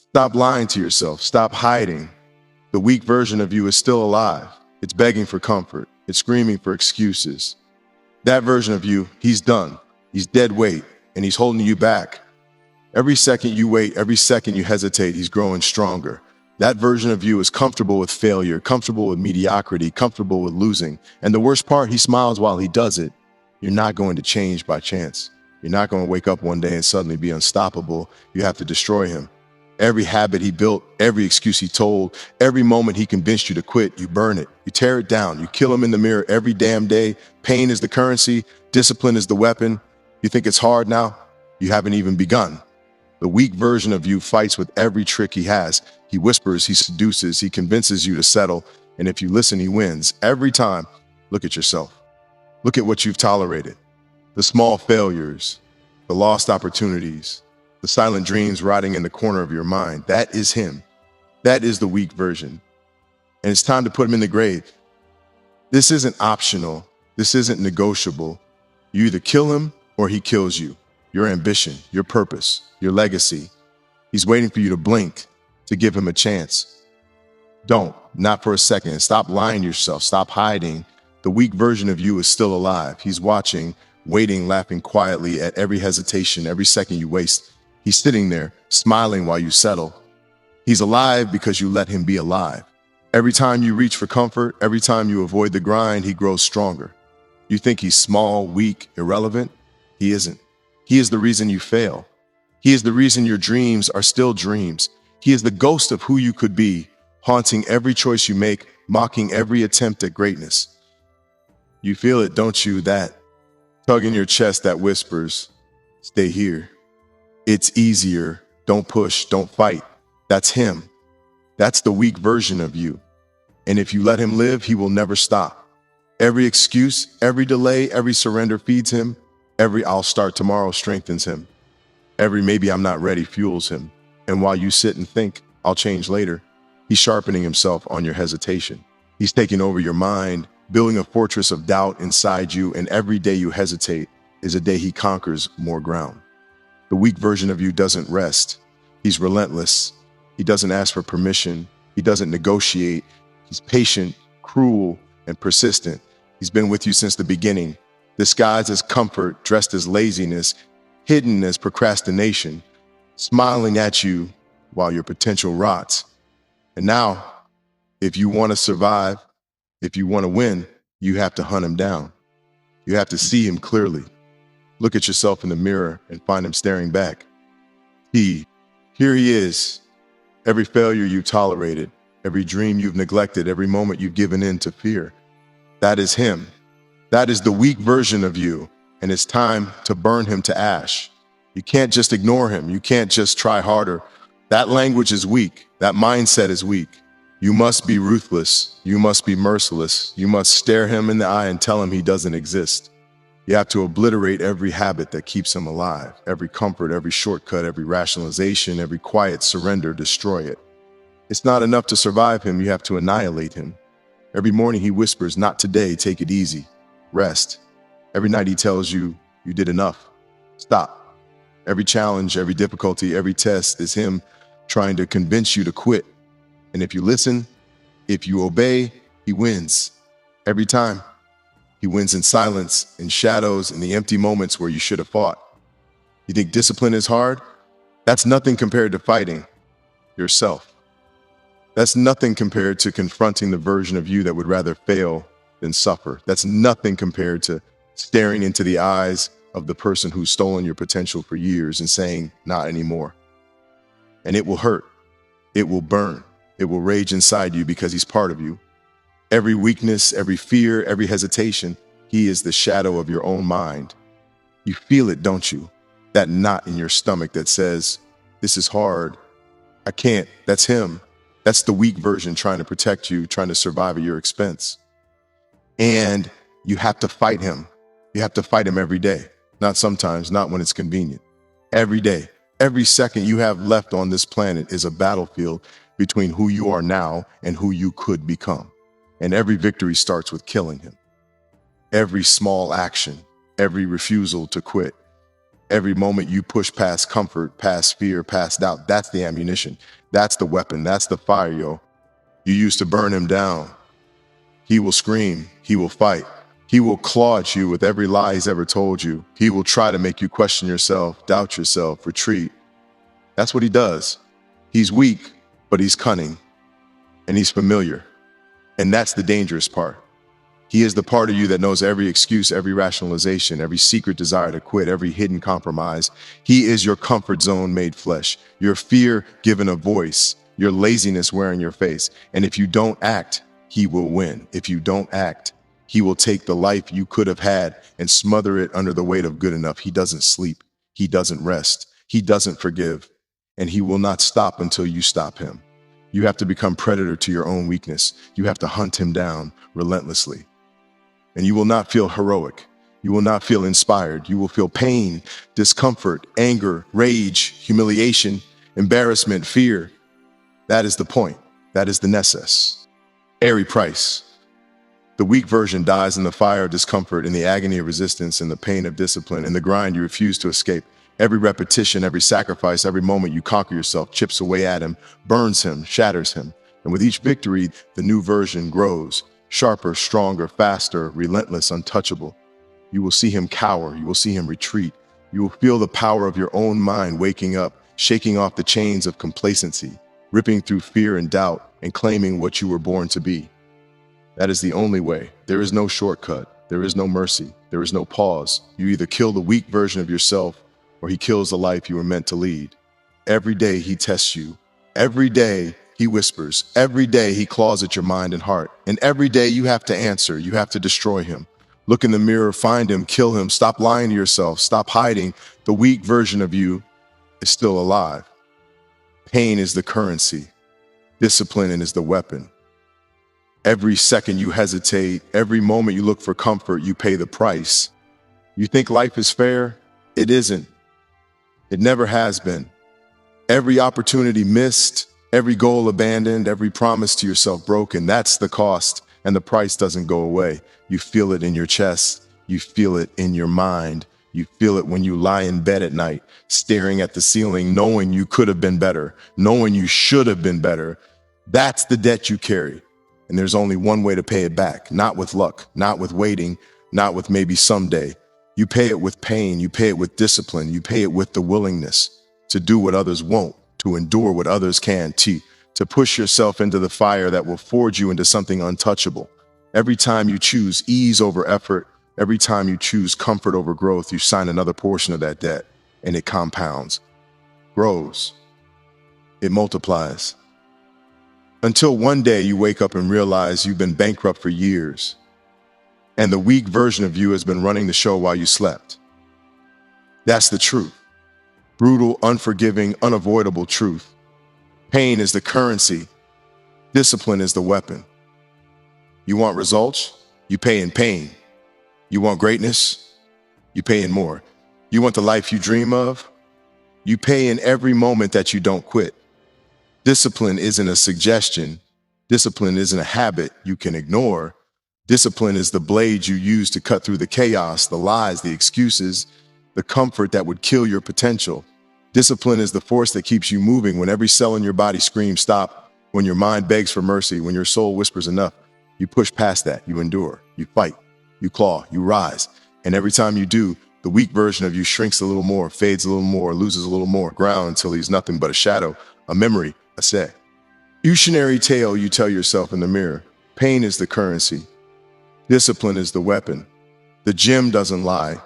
Stop lying to yourself. Stop hiding. The weak version of you is still alive. It's begging for comfort. It's screaming for excuses. That version of you, he's done. He's dead weight, and he's holding you back. Every second you wait, every second you hesitate, he's growing stronger. That version of you is comfortable with failure, comfortable with mediocrity, comfortable with losing. And the worst part, he smiles while he does it. You're not going to change by chance. You're not going to wake up one day and suddenly be unstoppable. You have to destroy him. Every habit he built, every excuse he told, every moment he convinced you to quit, you burn it. You tear it down. You kill him in the mirror every damn day. Pain is the currency. Discipline is the weapon. You think it's hard now? You haven't even begun. The weak version of you fights with every trick he has. He whispers, he seduces, he convinces you to settle. And if you listen, he wins. Every time, look at yourself. Look at what you've tolerated. The small failures, the lost opportunities, the silent dreams rotting in the corner of your mind. That is him. That is the weak version. And it's time to put him in the grave. This isn't optional. This isn't negotiable. You either kill him or he kills you. Your ambition, your purpose, your legacy. He's waiting for you to blink, to give him a chance. Don't, not for a second. Stop lying to yourself. Stop hiding. The weak version of you is still alive. He's watching, waiting, laughing quietly at every hesitation, every second you waste. He's sitting there, smiling while you settle. He's alive because you let him be alive. Every time you reach for comfort, every time you avoid the grind, he grows stronger. You think he's small, weak, irrelevant? He isn't. He is the reason you fail. He is the reason your dreams are still dreams. He is the ghost of who you could be, haunting every choice you make, mocking every attempt at greatness. You feel it, don't you? That tug in your chest that whispers, stay here. It's easier. Don't push, don't fight. That's him. That's the weak version of you. And if you let him live, he will never stop. Every excuse, every delay, every surrender feeds him. Every I'll start tomorrow strengthens him. Every maybe I'm not ready fuels him. And while you sit and think, I'll change later, he's sharpening himself on your hesitation. He's taking over your mind, building a fortress of doubt inside you, and every day you hesitate is a day he conquers more ground. The weak version of you doesn't rest. He's relentless. He doesn't ask for permission. He doesn't negotiate. He's patient, cruel, and persistent. He's been with you since the beginning, disguised as comfort, dressed as laziness, hidden as procrastination, smiling at you while your potential rots. And now, if you want to survive, if you want to win, you have to hunt him down. You have to see him clearly. Look at yourself in the mirror and find him staring back. Here he is. Every failure you tolerated, every dream you've neglected, every moment you've given in to fear. That is him. That is the weak version of you, and it's time to burn him to ash. You can't just ignore him. You can't just try harder. That language is weak. That mindset is weak. You must be ruthless. You must be merciless. You must stare him in the eye and tell him he doesn't exist. You have to obliterate every habit that keeps him alive, every comfort, every shortcut, every rationalization, every quiet surrender, destroy it. It's not enough to survive him. You have to annihilate him. Every morning he whispers, not today, take it easy. Rest. Every night he tells you, you did enough. Stop. Every challenge, every difficulty, every test is him trying to convince you to quit. And if you listen, if you obey, he wins. Every time. He wins in silence, in shadows, in the empty moments where you should have fought. You think discipline is hard? That's nothing compared to fighting yourself. That's nothing compared to confronting the version of you that would rather fail than suffer. That's nothing compared to staring into the eyes of the person who's stolen your potential for years and saying, not anymore. And it will hurt. It will burn. It will rage inside you because he's part of you. Every weakness, every fear, every hesitation, he is the shadow of your own mind. You feel it, don't you? That knot in your stomach that says, this is hard. I can't. That's him. That's the weak version trying to protect you, trying to survive at your expense. And you have to fight him. You have to fight him every day. Not sometimes, not when it's convenient. Every day, every second you have left on this planet is a battlefield between who you are now and who you could become. And every victory starts with killing him. Every small action, every refusal to quit, Every moment you push past comfort, past fear, past doubt, that's the ammunition. That's the weapon. That's the fire, yo. You used to burn him down. He will scream. He will fight. He will claw at you with every lie he's ever told you. He will try to make you question yourself, doubt yourself, retreat. That's what he does. He's weak, but he's cunning. And he's familiar. And that's the dangerous part. He is the part of you that knows every excuse, every rationalization, every secret desire to quit, every hidden compromise. He is your comfort zone made flesh, your fear given a voice, your laziness wearing your face. And if you don't act, he will win. If you don't act, he will take the life you could have had and smother it under the weight of good enough. He doesn't sleep. He doesn't rest. He doesn't forgive. And he will not stop until you stop him. You have to become predator to your own weakness. You have to hunt him down relentlessly. And you will not feel heroic. You will not feel inspired. You will feel pain, discomfort, anger, rage, humiliation, embarrassment, fear. That is the point. That is the necess. Airy price. The weak version dies in the fire of discomfort, in the agony of resistance, in the pain of discipline, in the grind you refuse to escape. Every repetition, every sacrifice, every moment you conquer yourself chips away at him, burns him, shatters him. And with each victory, the new version grows. Sharper, stronger, faster, relentless, untouchable. You will see him cower. You will see him retreat. You will feel the power of your own mind waking up, shaking off the chains of complacency, ripping through fear and doubt, and claiming what you were born to be. That is the only way. There is no shortcut. There is no mercy. There is no pause. You either kill the weak version of yourself, or he kills the life you were meant to lead. Every day he tests you. Every day he whispers. Every day he claws at your mind and heart. And every day you have to answer. You have to destroy him. Look in the mirror, find him, kill him. Stop lying to yourself. Stop hiding. The weak version of you is still alive. Pain is the currency. Discipline is the weapon. Every second you hesitate, every moment you look for comfort, you pay the price. You think life is fair? It isn't. It never has been. Every opportunity missed, every goal abandoned, every promise to yourself broken, that's the cost, and the price doesn't go away. You feel it in your chest. You feel it in your mind. You feel it when you lie in bed at night, staring at the ceiling, knowing you could have been better, knowing you should have been better. That's the debt you carry. And there's only one way to pay it back, not with luck, not with waiting, not with maybe someday. You pay it with pain. You pay it with discipline. You pay it with the willingness to do what others won't, to endure what others can, to push yourself into the fire that will forge you into something untouchable. Every time you choose ease over effort, every time you choose comfort over growth, you sign another portion of that debt, and it compounds, grows, it multiplies. Until one day you wake up and realize you've been bankrupt for years, and the weak version of you has been running the show while you slept. That's the truth. Brutal, unforgiving, unavoidable truth. Pain is the currency. Discipline is the weapon. You want results? You pay in pain. You want greatness? You pay in more. You want the life you dream of? You pay in every moment that you don't quit. Discipline isn't a suggestion. Discipline isn't a habit you can ignore. Discipline is the blade you use to cut through the chaos, the lies, the excuses, the comfort that would kill your potential. Discipline is the force that keeps you moving when every cell in your body screams stop, when your mind begs for mercy, when your soul whispers enough. You push past that, you endure, you fight, you claw, you rise. And every time you do, the weak version of you shrinks a little more, fades a little more, loses a little more ground until he's nothing but a shadow, a memory, a say. Cautionary tale you tell yourself in the mirror. Pain is the currency. Discipline is the weapon. The gym doesn't lie.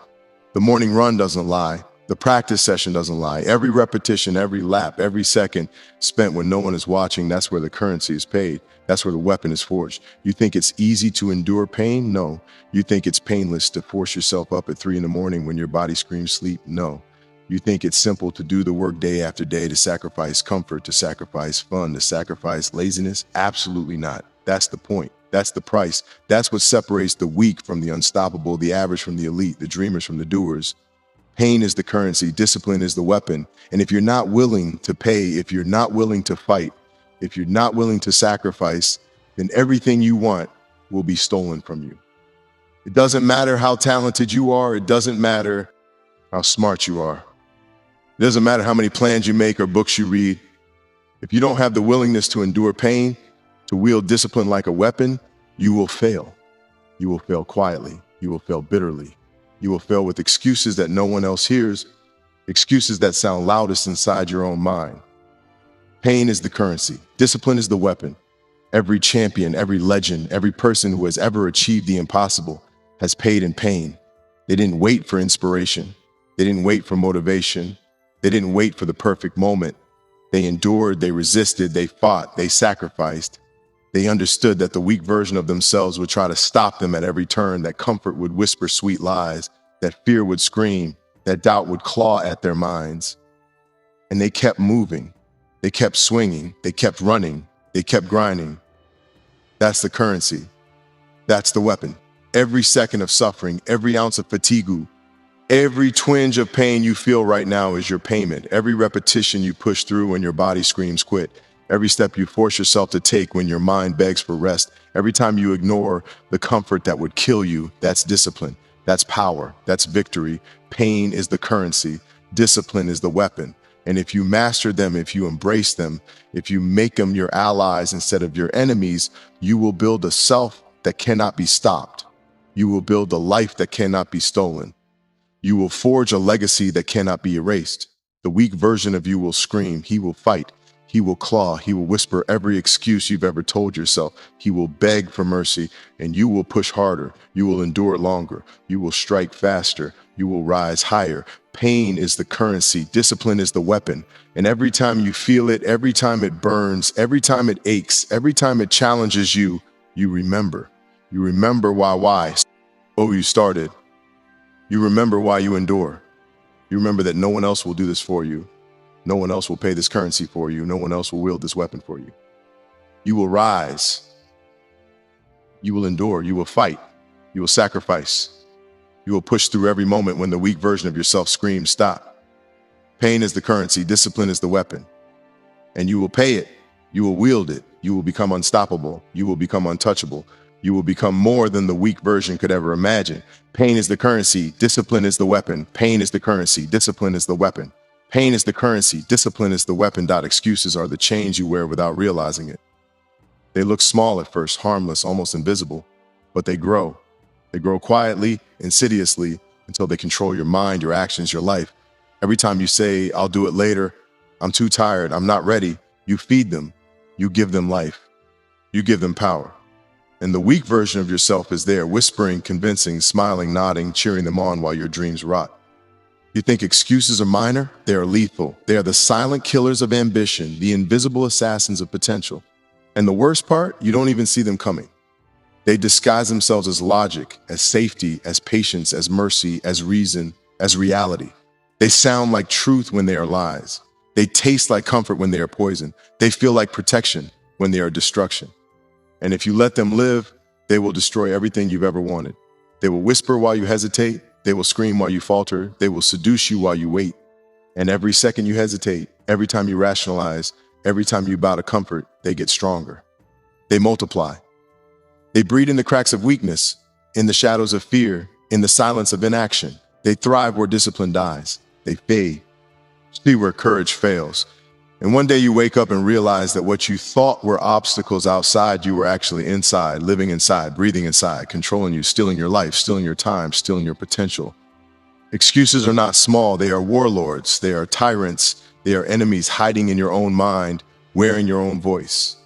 The morning run doesn't lie. The practice session doesn't lie. Every repetition, every lap, every second spent when no one is watching, that's where the currency is paid. That's where the weapon is forged. You think it's easy to endure pain? No. You think it's painless to force yourself up at 3 a.m. when your body screams sleep? No. You think it's simple to do the work day after day, to sacrifice comfort, to sacrifice fun, to sacrifice laziness? Absolutely not. That's the point. That's the price. That's what separates the weak from the unstoppable, the average from the elite, the dreamers from the doers. Pain is the currency. Discipline is the weapon. And if you're not willing to pay, if you're not willing to fight, if you're not willing to sacrifice, then everything you want will be stolen from you. It doesn't matter how talented you are. It doesn't matter how smart you are. It doesn't matter how many plans you make or books you read. If you don't have the willingness to endure pain, to wield discipline like a weapon, you will fail. You will fail quietly. You will fail bitterly. You will fail with excuses that no one else hears, excuses that sound loudest inside your own mind. Pain is the currency. Discipline is the weapon. Every champion, every legend, every person who has ever achieved the impossible has paid in pain. They didn't wait for inspiration. They didn't wait for motivation. They didn't wait for the perfect moment. They endured, they resisted, they fought, they sacrificed. They understood that the weak version of themselves would try to stop them at every turn, that comfort would whisper sweet lies, that fear would scream, that doubt would claw at their minds. And they kept moving. They kept swinging. They kept running. They kept grinding. That's the currency. That's the weapon. Every second of suffering, every ounce of fatigue, every twinge of pain you feel right now is your payment. Every repetition you push through when your body screams quit. Every step you force yourself to take when your mind begs for rest. Every time you ignore the comfort that would kill you, that's discipline. That's power. That's victory. Pain is the currency. Discipline is the weapon. And if you master them, if you embrace them, if you make them your allies instead of your enemies, you will build a self that cannot be stopped. You will build a life that cannot be stolen. You will forge a legacy that cannot be erased. The weak version of you will scream. He will fight. He will claw. He will whisper every excuse you've ever told yourself. He will beg for mercy, and you will push harder. You will endure longer. You will strike faster. You will rise higher. Pain is the currency. Discipline is the weapon. And every time you feel it, every time it burns, every time it aches, every time it challenges you, you remember. You remember why you started. You remember why you endure. You remember that no one else will do this for you. No one else will pay this currency for you. No one else will wield this weapon for you. You will rise. You will endure. You will fight. You will sacrifice. You will push through every moment when the weak version of yourself screams, stop. Pain is the currency. Discipline is the weapon. And you will pay it. You will wield it. You will become unstoppable. You will become untouchable. You will become more than the weak version could ever imagine. Pain is the currency. Discipline is the weapon. Pain is the currency. Discipline is the weapon. Pain is the currency. Discipline is the weapon. Excuses are the chains you wear without realizing it. They look small at first, harmless, almost invisible, but they grow. They grow quietly, insidiously, until they control your mind, your actions, your life. Every time you say, I'll do it later, I'm too tired, I'm not ready, you feed them. You give them life. You give them power. And the weak version of yourself is there, whispering, convincing, smiling, nodding, cheering them on while your dreams rot. You think excuses are minor? They are lethal. They are the silent killers of ambition, the invisible assassins of potential. And the worst part, you don't even see them coming. They disguise themselves as logic, as safety, as patience, as mercy, as reason, as reality. They sound like truth when they are lies. They taste like comfort when they are poison. They feel like protection when they are destruction. And if you let them live, they will destroy everything you've ever wanted. They will whisper while you hesitate. They will scream while you falter. They will seduce you while you wait. And every second you hesitate, every time you rationalize, every time you bow to comfort, they get stronger. They multiply. They breed in the cracks of weakness, in the shadows of fear, in the silence of inaction. They thrive where discipline dies. They fade. See where courage fails. And one day you wake up and realize that what you thought were obstacles outside you were actually inside, living inside, breathing inside, controlling you, stealing your life, stealing your time, stealing your potential. Excuses are not small. They are warlords. They are tyrants. They are enemies hiding in your own mind, wearing your own voice.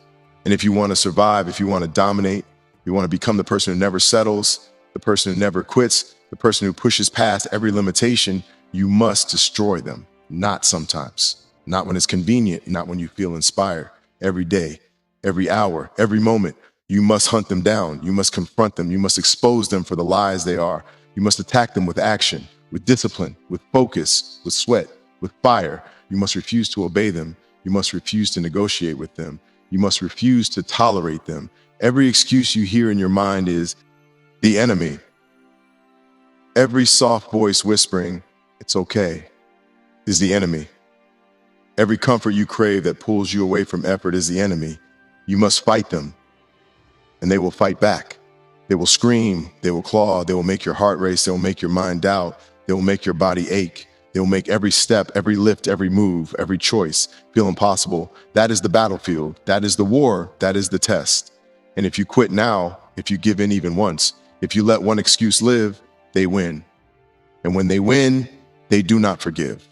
And if you want to survive, if you want to dominate, you want to become the person who never settles, the person who never quits, the person who pushes past every limitation, you must destroy them. Not sometimes. Not when it's convenient, not when you feel inspired. Every day, every hour, every moment, you must hunt them down. You must confront them. You must expose them for the lies they are. You must attack them with action, with discipline, with focus, with sweat, with fire. You must refuse to obey them. You must refuse to negotiate with them. You must refuse to tolerate them. Every excuse you hear in your mind is the enemy. Every soft voice whispering, it's okay, is the enemy. Every comfort you crave that pulls you away from effort is the enemy. You must fight them, and they will fight back. They will scream, they will claw, they will make your heart race, they will make your mind doubt. They will make your body ache. They will make every step, every lift, every move, every choice feel impossible. That is the battlefield. That is the war. That is the test. And if you quit now, if you give in even once, if you let one excuse live, they win. And when they win, they do not forgive.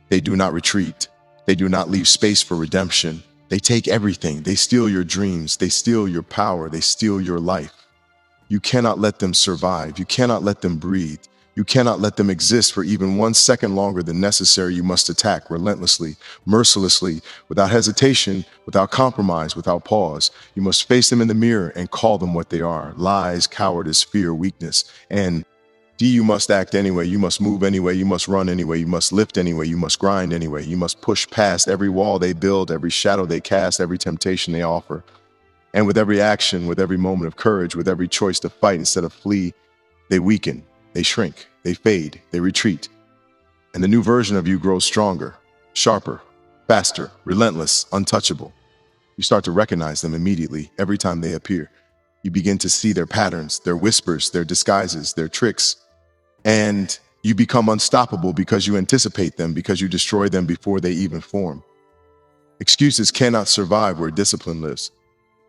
They do not retreat. They do not leave space for redemption. They take everything. They steal your dreams. They steal your power. They steal your life. You cannot let them survive. You cannot let them breathe. You cannot let them exist for even 1 second longer than necessary. You must attack relentlessly, mercilessly, without hesitation, without compromise, without pause. You must face them in the mirror and call them what they are: lies, cowardice, fear, weakness. And you must act anyway. You must move anyway. You must run anyway. You must lift anyway. You must grind anyway. You must push past every wall they build, every shadow they cast, every temptation they offer. And with every action, with every moment of courage, with every choice to fight instead of flee, they weaken, they shrink, they fade, they retreat. And the new version of you grows stronger, sharper, faster, relentless, untouchable. You start to recognize them immediately every time they appear. You begin to see their patterns, their whispers, their disguises, their tricks. And you become unstoppable because you anticipate them, because you destroy them before they even form. Excuses cannot survive where discipline lives.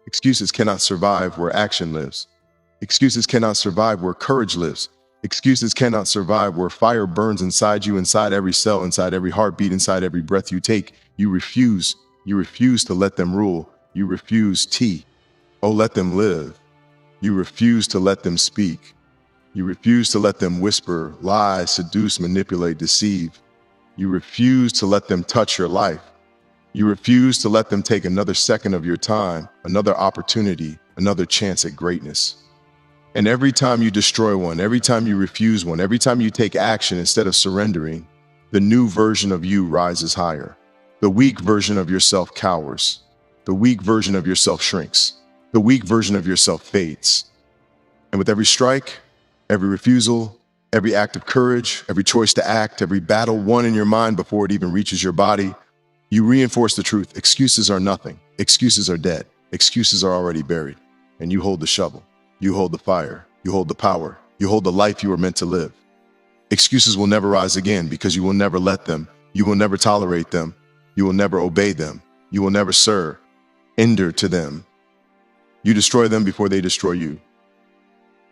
Excuses cannot survive where action lives. Excuses cannot survive where courage lives. Excuses cannot survive where fire burns inside you, inside every cell, inside every heartbeat, inside every breath you take. You refuse. You refuse to let them rule. You refuse let them live. You refuse to let them speak. You refuse to let them whisper, lie, seduce, manipulate, deceive. You refuse to let them touch your life. You refuse to let them take another second of your time, another opportunity, another chance at greatness. And every time you destroy one, every time you refuse one, every time you take action instead of surrendering, the new version of you rises higher. The weak version of yourself cowers. The weak version of yourself shrinks. The weak version of yourself fades. And with every strike, every refusal, every act of courage, every choice to act, every battle won in your mind before it even reaches your body, you reinforce the truth. Excuses are nothing. Excuses are dead. Excuses are already buried. And you hold the shovel. You hold the fire. You hold the power. You hold the life you were meant to live. Excuses will never rise again because you will never let them. You will never tolerate them. You will never obey them. You will never surrender to them. You destroy them before they destroy you.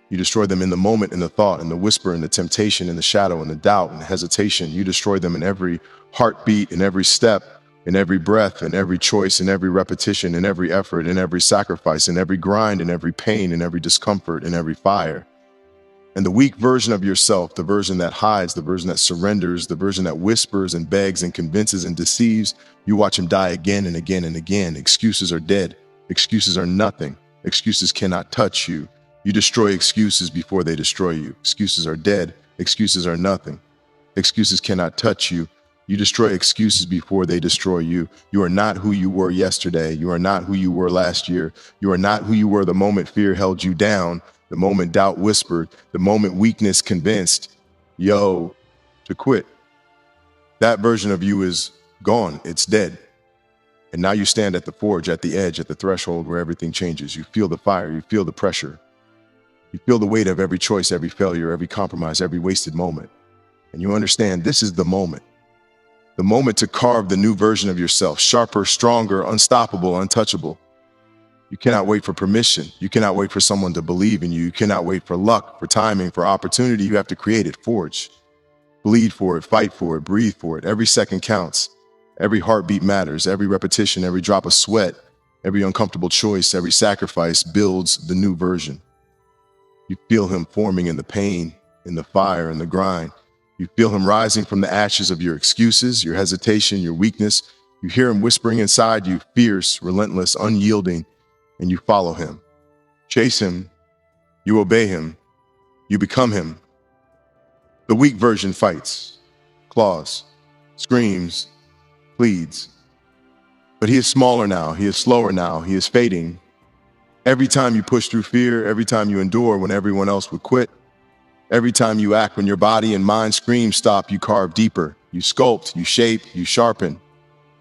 You destroy them in the moment, in the thought, in the whisper, in the temptation, in the shadow, in the doubt, in the hesitation. You destroy them in every heartbeat, in every step, in every breath, in every choice, in every repetition, in every effort, in every sacrifice, in every grind, in every pain, in every discomfort, in every fire. And the weak version of yourself, the version that hides, the version that surrenders, the version that whispers and begs and convinces and deceives, you watch him die again and again and again. Excuses are dead. Excuses are nothing. Excuses cannot touch you. You destroy excuses before they destroy you. Excuses are dead. Excuses are nothing. Excuses cannot touch you. You destroy excuses before they destroy you. You are not who you were yesterday. You are not who you were last year. You are not who you were the moment fear held you down, the moment doubt whispered, the moment weakness convinced to quit. That version of you is gone. It's dead. And now you stand at the forge, at the edge, at the threshold where everything changes. You feel the fire. You feel the pressure. You feel the weight of every choice, every failure, every compromise, every wasted moment. And you understand this is the moment to carve the new version of yourself, sharper, stronger, unstoppable, untouchable. You cannot wait for permission. You cannot wait for someone to believe in you. You cannot wait for luck, for timing, for opportunity. You have to create it, forge, bleed for it, fight for it, breathe for it. Every second counts. Every heartbeat matters. Every repetition, every drop of sweat, every uncomfortable choice, every sacrifice builds the new version. You feel him forming in the pain, in the fire, in the grind. You feel him rising from the ashes of your excuses, your hesitation, your weakness. You hear him whispering inside you, fierce, relentless, unyielding, and you follow him. Chase him. You obey him. You become him. The weak version fights, claws, screams, pleads. But he is smaller now. He is slower now. He is fading. Every time you push through fear, every time you endure when everyone else would quit, every time you act when your body and mind scream stop, you carve deeper. You sculpt, you shape, you sharpen.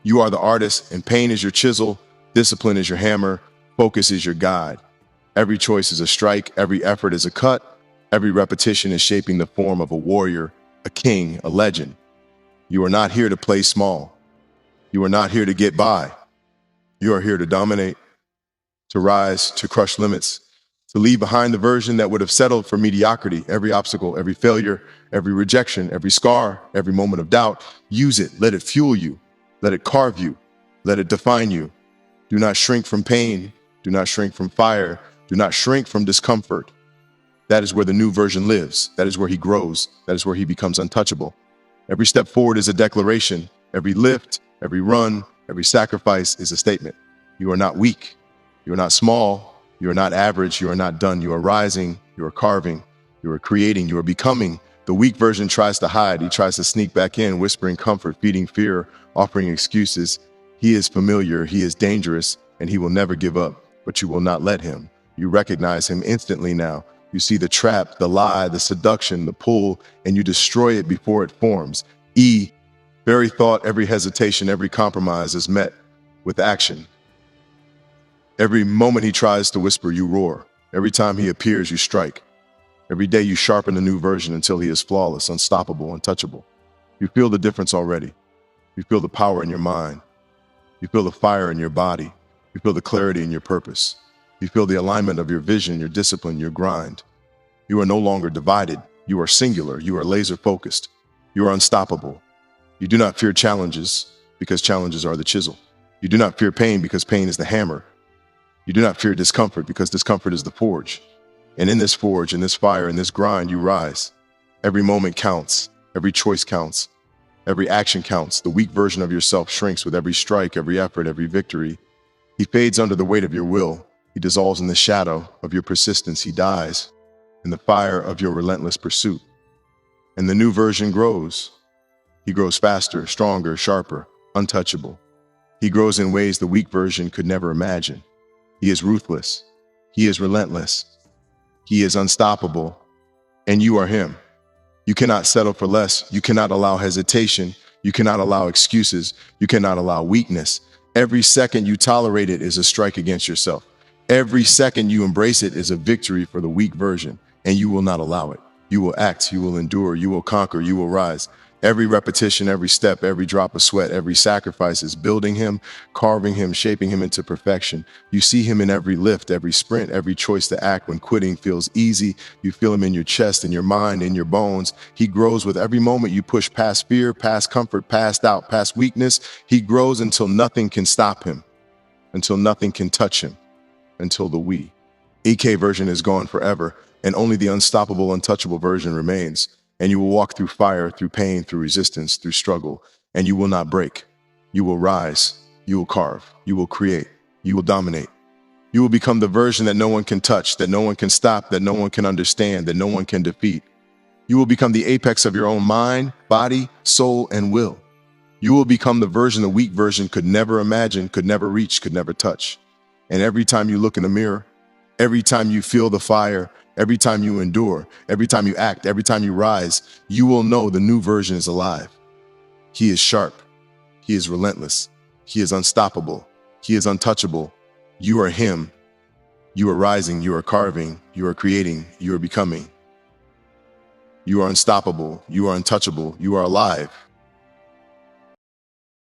You are the artist, and pain is your chisel, discipline is your hammer, focus is your guide. Every choice is a strike, every effort is a cut, every repetition is shaping the form of a warrior, a king, a legend. You are not here to play small. You are not here to get by. You are here to dominate, to rise, to crush limits, to leave behind the version that would have settled for mediocrity. Every obstacle, every failure, every rejection, every scar, every moment of doubt. Use it. Let it fuel you. Let it carve you. Let it define you. Do not shrink from pain. Do not shrink from fire. Do not shrink from discomfort. That is where the new version lives. That is where he grows. That is where he becomes untouchable. Every step forward is a declaration. Every lift, every run, every sacrifice is a statement. You are not weak. You are not small. You are not average. You are not done. You are rising. You are carving. You are creating. You are becoming. The weak version tries to hide. He tries to sneak back in, whispering comfort, feeding fear, offering excuses. He is familiar. He is dangerous, and he will never give up. But you will not let him. You recognize him instantly now. You see the trap, the lie, the seduction, the pull, and you destroy it before it forms. Every thought, every hesitation, every compromise is met with action. Every moment he tries to whisper, you roar. Every time he appears, you strike. Every day you sharpen a new version until he is flawless, unstoppable, untouchable. You feel the difference already. You feel the power in your mind. You feel the fire in your body. You feel the clarity in your purpose. You feel the alignment of your vision, your discipline, your grind. You are no longer divided. You are singular. You are laser focused. You are unstoppable. You do not fear challenges because challenges are the chisel. You do not fear pain because pain is the hammer. You do not fear discomfort because discomfort is the forge. And in this forge, in this fire, in this grind, you rise. Every moment counts. Every choice counts. Every action counts. The weak version of yourself shrinks with every strike, every effort, every victory. He fades under the weight of your will. He dissolves in the shadow of your persistence. He dies in the fire of your relentless pursuit. And the new version grows. He grows faster, stronger, sharper, untouchable. He grows in ways the weak version could never imagine. He is ruthless. He is relentless. He is unstoppable. And you are him. You cannot settle for less. You cannot allow hesitation. You cannot allow excuses. You cannot allow weakness. Every second you tolerate it is a strike against yourself. Every second you embrace it is a victory for the weak version, and you will not allow it. You will act, you will endure, you will conquer, you will rise. Every repetition, every step, every drop of sweat, every sacrifice is building him, carving him, shaping him into perfection. You see him in every lift, every sprint, every choice to act. When quitting feels easy, you feel him in your chest, in your mind, in your bones. He grows with every moment you push past fear, past comfort, past doubt, past weakness. He grows until nothing can stop him, until nothing can touch him, until the we. EK version is gone forever, and only the unstoppable, untouchable version remains. And you will walk through fire, through pain, through resistance, through struggle, and you will not break. You will rise. You will carve. You will create. You will dominate. You will become the version that no one can touch, that no one can stop, that no one can understand, that no one can defeat. You will become the apex of your own mind, body, soul, and will. You will become the version the weak version could never imagine, could never reach, could never touch. And every time you look in the mirror, every time you feel the fire, every time you endure, every time you act, every time you rise, you will know the new version is alive. He is sharp. He is relentless. He is unstoppable. He is untouchable. You are him. You are rising. You are carving. You are creating. You are becoming. You are unstoppable. You are untouchable. You are alive.